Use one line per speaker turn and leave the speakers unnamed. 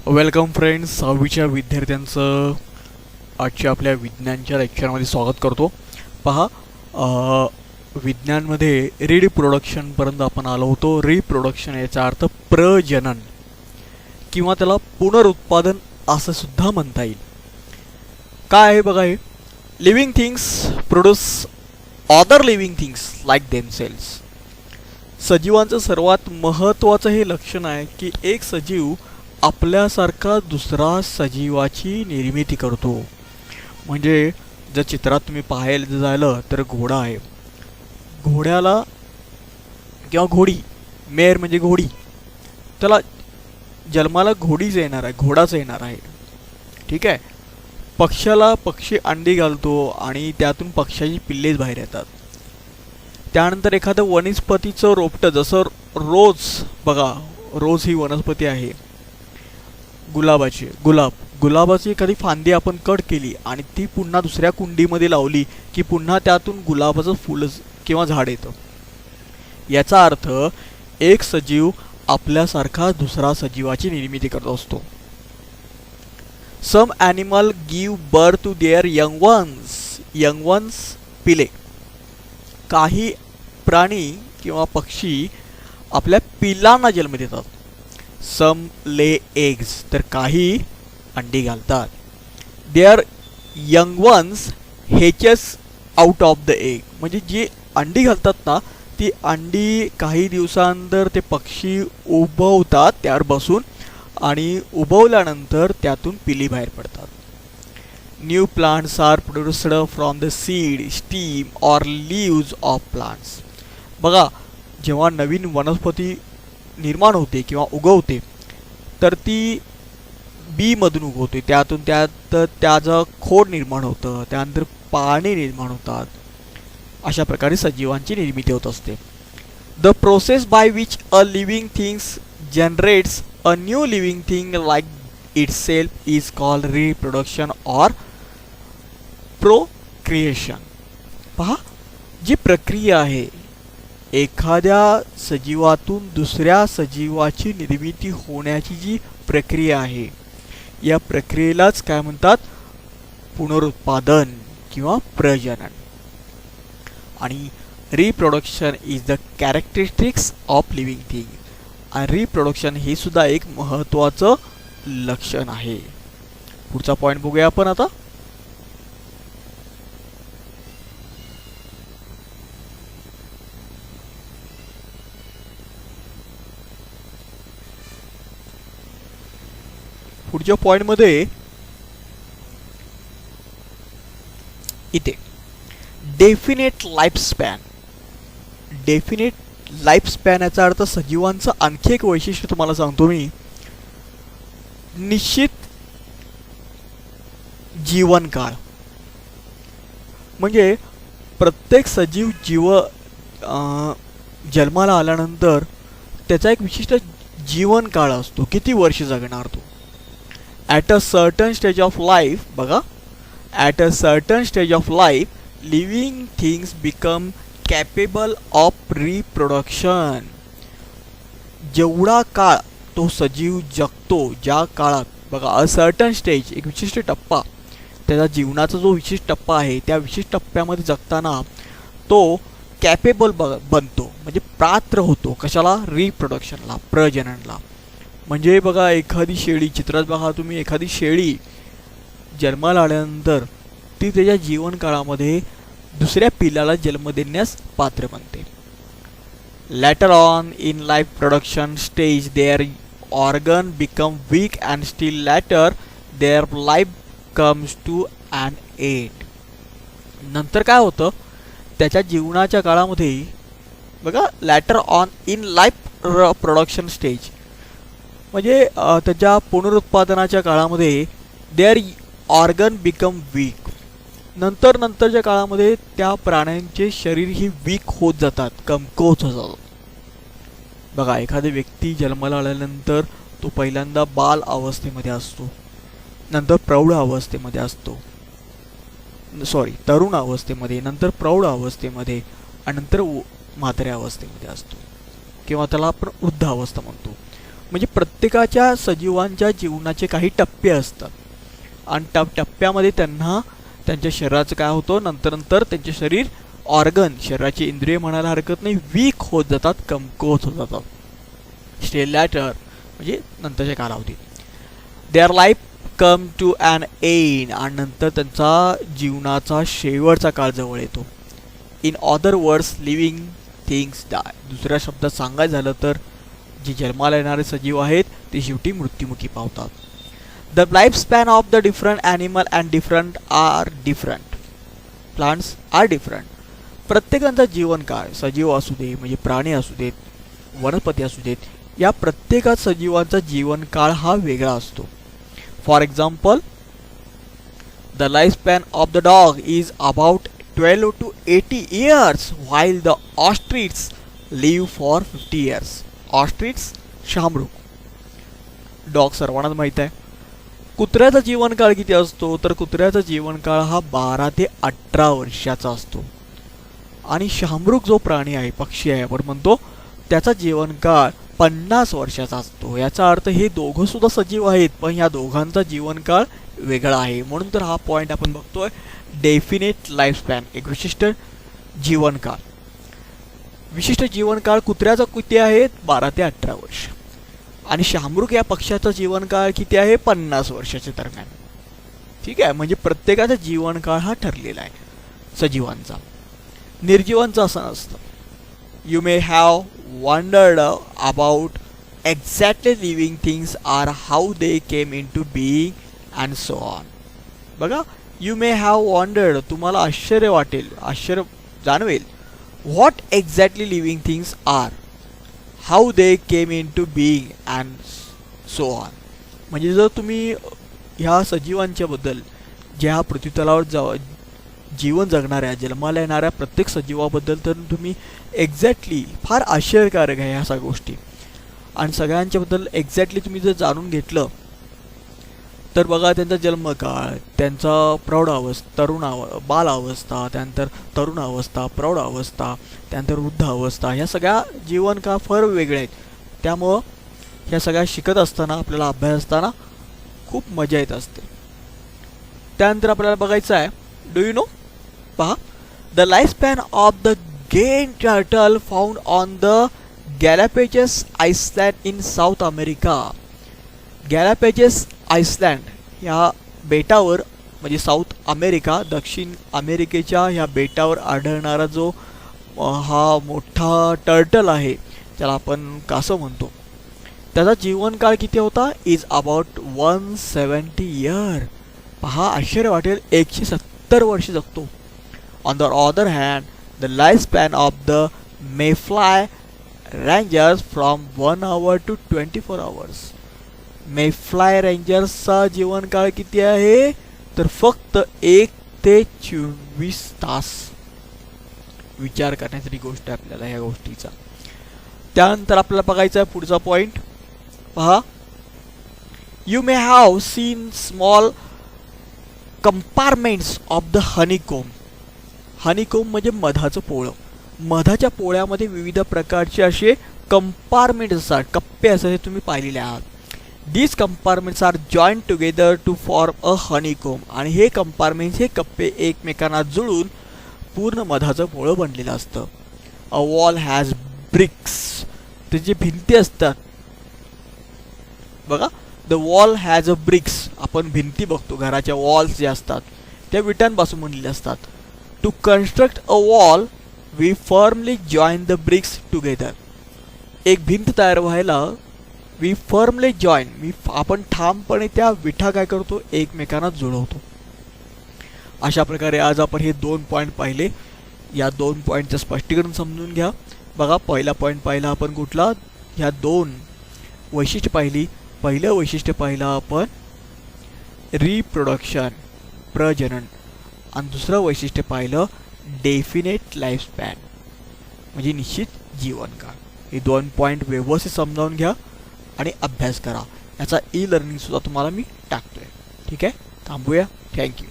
Welcome friends, 6वीच्या विद्यार्थ्यांचं आजच्या आपल्या विज्ञानच्या लेक्चरमध्ये स्वागत करतो. पहा, विज्ञानमध्ये रिप्रोडक्शनपर्यंत आपण आलो होतो. रिप्रोडक्शन याचा अर्थ प्रजनन किंवा त्याला पुनरुत्पादन असं सुद्धा म्हणता येईल. काय आहे बघा, हे living things produce other living things like themselves. सजीवांचं सर्वात महत्त्वाचं हे लक्षण आहे की एक सजीव आपल्यासारखा दुसरा सजीवाची निर्मिती करतो. म्हणजे जर चित्रात तुम्ही पाहायला झालं तर घोडा आहे. घोड्याला किंवा घोडी, मेर म्हणजे घोडी, त्याला जन्माला घोडीच येणार आहे, घोडाच येणार आहे. ठीक आहे. पक्ष्याला पक्षी अंडी घालतो आणि त्यातून पक्ष्याची पिल्लेच बाहेर येतात. त्यानंतर एखादं वनस्पतीचं रोपटं, जसं रोज बघा, रोज ही वनस्पती आहे. गुलाबाची एखादी फांदी आपण कट केली आणि ती पुन्हा दुसऱ्या कुंडीमध्ये लावली की पुन्हा त्यातून गुलाबाचं फुल किंवा झाड येतं. याचा अर्थ एक सजीव आपल्यासारखा दुसरा सजीवाची निर्मिती करत असतो. Some animal give birth to their young ones पिले. काही प्राणी किंवा पक्षी आपल्या पिलांना जन्म देतात. सम ले एग्स, तर काही अंडी घालतात. Their young ones hatches out of the egg. म्हणजे जी अंडी घालतात ना, ती अंडी काही दिवसांनंतर ते पक्षी उबवतात त्यावर बसून, आणि उबवल्यानंतर त्यातून पिली बाहेर पडतात. New plants are produced from the seed, stem or leaves of plants. बघा, जेव्हा नवीन वनस्पती निर्माण होते किंवा उगवते तर ती बीमधून उगवते. त्यातून त्याचं खोड निर्माण होतं, त्यानंतर पाने निर्माण होतात. अशा प्रकारे सजीवांची निर्मिती होत असते. The process by which a living things generates a new living thing like itself is called reproduction or procreation. पहा, जी प्रक्रिया आहे, एखाद्या सजीवातून दुसऱ्या सजीवाची निर्मिती होण्याची जी प्रक्रिया आहे, या प्रक्रियेलाच काय म्हणतात? पुनरुत्पादन किंवा प्रजनन. आणि reproduction is the characteristics of living thing. आणि रिप्रोडक्शन हे सुद्धा एक महत्त्वाचं लक्षण आहे. पुढचा पॉईंट बघूया आपण आता. पुढच्या पॉईंटमध्ये इथे डेफिनेट लाईफस्पॅन. डेफिनेट लाईफस्पॅन याचा अर्थ सजीवांचं आणखी एक वैशिष्ट्य तुम्हाला सांगतो मी. निश्चित जीवनकाळ. म्हणजे प्रत्येक सजीव जन्माला आल्यानंतर त्याचा एक विशिष्ट जीवनकाळ असतो. किती वर्ष जगणार तो. At a certain stage of life, बघा, at a certain stage of life living things become capable of reproduction. जेवढा काळ तो सजीव जगतो, ज्या काळात, बघा, अ सर्टन स्टेज, एक विशिष्ट टप्पा, त्याचा जीवनाचा जो विशिष्ट टप्पा आहे, त्या विशिष्ट टप्प्यामध्ये जगताना तो कॅपेबल बनतो, म्हणजे पात्र होतो. कशाला? रिप्रोडक्शनला, प्रजननला. म्हणजे बघा, एखादी शेळी, चित्रात बघा तुम्ही, एखादी शेळी जन्माला आल्यानंतर ती त्याच्या जीवनकाळामध्ये दुसऱ्या पिलाला जन्म देण्यास पात्र बनते. Later on in life production stage their organ become weak and still later their life comes to an end. नंतर काय होतं त्याच्या जीवनाच्या काळामध्ये, बघा, later on in life production stage म्हणजे त्याच्या पुनरुत्पादनाच्या काळामध्ये देअर ऑर्गन बिकम वीक. नंतरच्या काळामध्ये त्या प्राण्यांचे शरीर ही वीक होत जातात, कमकुवत होत जातात. बघा, एखादी व्यक्ती जन्माला आल्यानंतर तो पहिल्यांदा बाल अवस्थेमध्ये असतो, नंतर प्रौढ अवस्थेमध्ये असतो, तरुण अवस्थेमध्ये, नंतर प्रौढ अवस्थेमध्ये, आणि नंतर म्हाताऱ्या अवस्थेमध्ये असतो, किंवा त्याला आपण वृद्धावस्था म्हणतो. म्हणजे प्रत्येकाच्या सजीवांच्या जीवनाचे काही टप्पे असतात आणि टप्प्यामध्ये त्यांना त्यांच्या शरीराचं काय होतं, नंतर त्यांचे शरीर ऑर्गन, शरीराची इंद्रिय म्हणायला हरकत नाही, वीक होत जातात, कमकुवत होत जातात. स्टिल लॅटर म्हणजे नंतरच्या कालावधीत. Their life come to an end, आणि नंतर त्यांचा जीवनाचा शेवटचा काळ जवळ येतो. In other words living things die. दुसऱ्या शब्दात सांगायचं झालं तर जे जन्माला येणारे सजीव आहेत ते शेवटी मृत्युमुखी पावतात. The life span of the different animal and different are different, plants are different. प्रत्येकाचा जीवनकाळ, सजीव असू दे म्हणजे प्राणी असू देत, वनस्पती असू देत, या प्रत्येकाच सजीवांचा जीवनकाळ हा वेगळा असतो. For example, the life span of the dog is about 12 to 80 years, while the ostriches live for 50 years. Ostrich, शामरूक. Dog सर्वांनाच माहीत आहे. कुत्र्याचा जीवनकाळ किती असतो, तर कुत्र्याचा जीवनकाळ हा 12 ते 18 वर्षाचा असतो. आणि शामरूक जो प्राणी आहे, पक्षी आहे आपण म्हणतो, त्याचा जीवनकाळ 50 वर्षाचा असतो. याचा अर्थ हे दोघं सुद्धा सजीव आहेत, पण या दोघांचा जीवनकाळ वेगळा आहे. म्हणून तर हा पॉईंट आपण बघतोय, डेफिनेट लाईफ स्पॅन, एक विशिष्ट जीवनकाळ. विशिष्ट जीवनकाळ कुत्र्याचा किती आहेत, 12 ते 18 वर्ष. आणि शामरूक या पक्षाचा जीवनकाळ किती आहे, 50 वर्षाच्या दरम्यान. ठीक आहे, म्हणजे प्रत्येकाचा जीवनकाळ हा ठरलेला आहे सजीवांचा. निर्जीवांचा असं नसतं. You may have wondered about exactly living things are how they came into being and so on. बघा, यू मे हॅव वॉन्डर्ड, तुम्हाला आश्चर्य वाटेल, आश्चर्य जाणवेल. What exactly living things are, how they came into being and so on. म्हणजे जर तुम्ही ह्या सजीवांच्या बद्दल, ज्या पृथ्वीतलावर जीवन जगणाऱ्या, जन्माला येणाऱ्या प्रत्येक सजीवाबद्दल तर तुम्ही एक्झॅक्टली, फार आश्चर्यकारक आहे ह्या सगळ्या गोष्टी. आणि सगळ्यांच्याबद्दल एक्झॅक्टली तुम्ही जर जाणून घेतलं तर बघा, त्यांचा जन्मकाळ, त्यांचा बालावस्था, त्यानंतर तरुणावस्था, प्रौढावस्था, त्यानंतर वृद्धावस्था, ह्या सगळ्या जीवनकाळ फार वेगळे आहेत. त्यामुळं ह्या सगळ्या शिकत असताना, आपल्याला अभ्यास असताना खूप मजा येत असते. त्यानंतर आपल्याला बघायचं आहे, डू यू नो, पहा, the life span of the गेन turtle found on the Galapagos island in South America. Galapagos island या बेटावर, म्हणजे साऊथ अमेरिका, दक्षिण अमेरिकेच्या ह्या बेटावर आढळणारा जो हा मोठा टर्टल आहे, त्याला आपण कासव म्हणतो, त्याचा जीवनकाळ किती होता, इज अबाउट 170 इयर. पहा, आश्चर्य वाटेल, 170 वर्ष जगतो. On the other hand, the life span of the mayfly ranges from 1 hour to 24 hours. Mayfly रेंजर्सचा जीवनकाळ किती आहे, तर फक्त 1 ते 24 तास. विचार करण्यासाठी गोष्ट आहे आपल्याला ह्या गोष्टीचा. त्यानंतर आपल्याला बघायचं आहे पुढचा पॉइंट, पहा, you may have seen small compartments of the हनीकोम. हनीकोम म्हणजे मधाचं पोळं. मधाच्या पोळ्यामध्ये विविध प्रकारचे असे कंपार्टमेंट्स असतात, कप्पे असतात, हे तुम्ही पाहिलेले आहात. These compartments are joined together to form a honeycomb. आणि हे कंपार्टमेंट्स, हे कप्पे एकमेकांना जुळून पूर्ण मधाचं पोळं बनलेलं असतं. A wall has bricks. त्याची भिंती असतात बघा. The wall has a bricks. आपण भिंती बघतो, घराच्या वॉल्स जे असतात त्या विटांपासून बनलेल्या असतात. To construct a wall, we firmly join the bricks together. एक भिंत तयार व्हायला वी फर्मली जॉईन, आपण ठामपणे त्या विठा काय करतो, एकमेकांना जुळवतो. अशा प्रकारे आज आपण हे 2 पॉईंट पाहिले. या 2 पॉईंटचं स्पष्टीकरण समजून घ्या. बघा, पहिला पॉईंट पाहिला आपण कुठला, ह्या 2 वैशिष्ट्य पाहिली. पहिलं वैशिष्ट्य पाहिलं आपण रिप्रोडक्शन, प्रजनन, आणि दुसरं वैशिष्ट्य पाहिलं डेफिनेट लाईफ स्पॅन, म्हणजे निश्चित जीवनकाळ. हे 2 पॉईंट व्यवस्थित समजावून घ्या आणि अभ्यास करा. याचा ई लर्निंग सुद्धा तुम्हाला मी टाकतोय. ठीक आहे, थांबूया. थँक्यू.